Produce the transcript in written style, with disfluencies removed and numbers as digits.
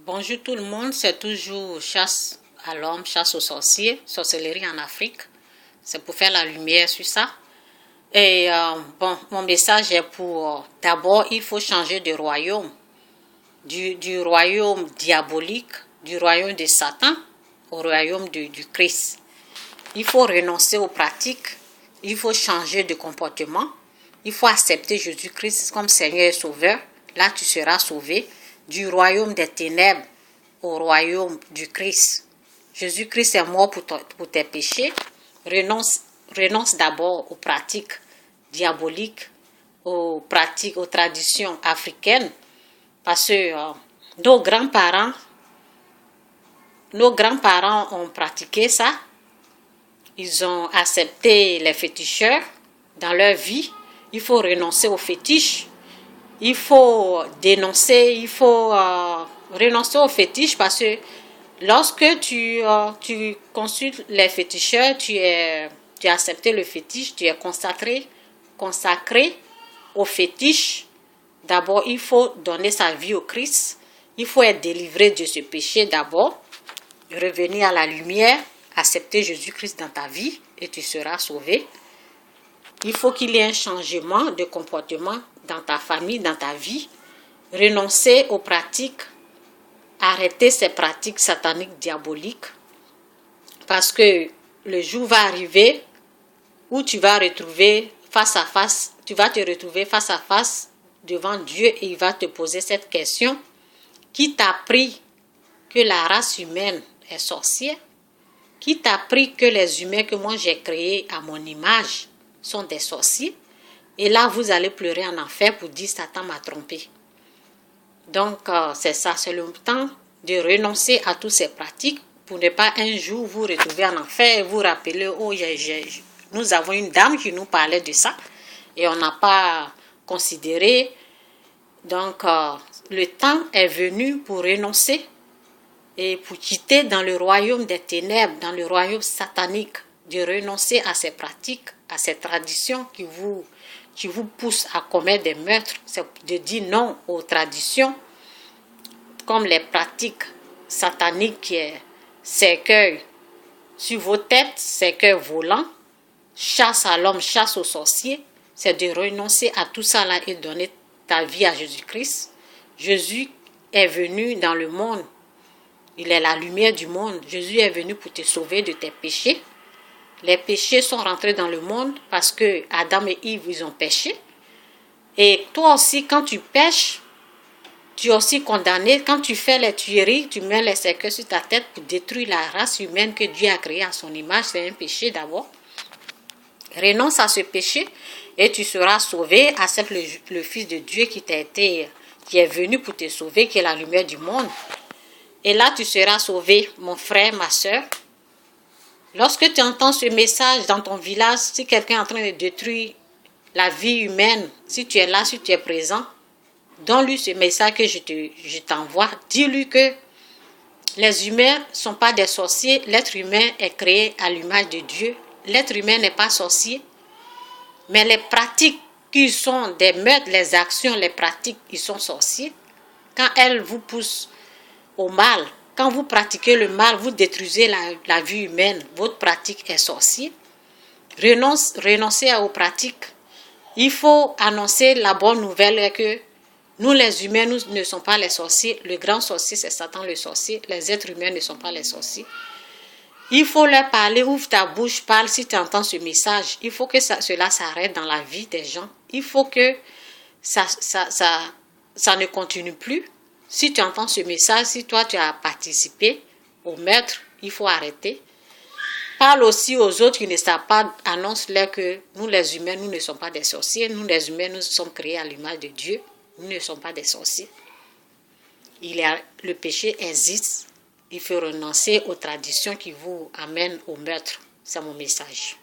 Bonjour tout le monde, c'est toujours chasse à l'homme, chasse aux sorciers, sorcellerie en Afrique. C'est pour faire la lumière sur ça. Et mon message est pour, d'abord, il faut changer de royaume, du royaume diabolique, du royaume de Satan, au royaume du Christ. Il faut renoncer aux pratiques, il faut changer de comportement, il faut accepter Jésus-Christ comme Seigneur et Sauveur. Là, tu seras sauvé du royaume des ténèbres au royaume du Christ. Jésus-Christ est mort pour tes péchés. Renonce d'abord aux pratiques diaboliques, aux traditions africaines, parce que nos grands-parents ont pratiqué ça. Ils ont accepté les féticheurs dans leur vie. Il faut renoncer aux fétiches. Il faut dénoncer, il faut renoncer aux fétiches parce que lorsque tu consultes les féticheurs, tu as accepté le fétiche, tu es consacré au fétiche. D'abord, il faut donner sa vie au Christ. Il faut être délivré de ce péché d'abord, revenir à la lumière, accepter Jésus-Christ dans ta vie et tu seras sauvé. Il faut qu'il y ait un changement de comportement dans ta famille, dans ta vie. Renoncer aux pratiques, arrêter ces pratiques sataniques diaboliques. Parce que le jour va arriver où tu vas te retrouver face à face devant Dieu et il va te poser cette question. Qui t'a appris que la race humaine est sorcière? Qui t'a appris que les humains que moi j'ai créés à mon image sont des sorciers? Et là, vous allez pleurer en enfer pour dire Satan m'a trompé. Donc, c'est ça, c'est le temps de renoncer à toutes ces pratiques pour ne pas un jour vous retrouver en enfer et vous rappeler, oh, nous avons une dame qui nous parlait de ça et on n'a pas considéré. Donc, le temps est venu pour renoncer et pour quitter dans le royaume des ténèbres, dans le royaume satanique, de renoncer à ces pratiques, à ces traditions qui vous poussent à commettre des meurtres, c'est de dire non aux traditions, comme les pratiques sataniques qui est cercueil sur vos têtes, cercueil volant, chasse à l'homme, chasse aux sorciers, c'est de renoncer à tout ça là et donner ta vie à Jésus-Christ. Jésus est venu dans le monde, il est la lumière du monde. Jésus est venu pour te sauver de tes péchés. Les péchés sont rentrés dans le monde parce que Adam et Ève, ils ont péché. Et toi aussi, quand tu pêches, tu es aussi condamné. Quand tu fais les tueries, tu mets les cercueils sur ta tête pour détruire la race humaine que Dieu a créée à son image. C'est un péché d'abord. Renonce à ce péché et tu seras sauvé. Accepte le Fils de Dieu qui est venu pour te sauver, qui est la lumière du monde. Et là, tu seras sauvé, mon frère, ma soeur. Lorsque tu entends ce message dans ton village, si quelqu'un est en train de détruire la vie humaine, si tu es là, si tu es présent, donne-lui ce message que je t'envoie. Dis-lui que les humains ne sont pas des sorciers. L'être humain est créé à l'image de Dieu. L'être humain n'est pas sorcier. Mais les pratiques qui sont des meurtres, les actions, les pratiques, ils sont sorciers. Quand elles vous poussent au mal, quand vous pratiquez le mal, vous détruisez la vie humaine. Votre pratique est sorcier. Renoncez aux pratiques. Il faut annoncer la bonne nouvelle que nous, les humains, nous ne sommes pas les sorciers. Le grand sorcier, c'est Satan le sorcier. Les êtres humains ne sont pas les sorciers. Il faut leur parler. Ouvre ta bouche, parle si tu entends ce message. Il faut que cela s'arrête dans la vie des gens. Il faut que ça ne continue plus. Si tu entends ce message, si toi tu as participé au meurtre, il faut arrêter. Parle aussi aux autres qui ne savent pas, annonce-leur que nous les humains, nous ne sommes pas des sorciers. Nous les humains, nous sommes créés à l'image de Dieu. Nous ne sommes pas des sorciers. Le péché existe. Il faut renoncer aux traditions qui vous amènent au meurtre. C'est mon message.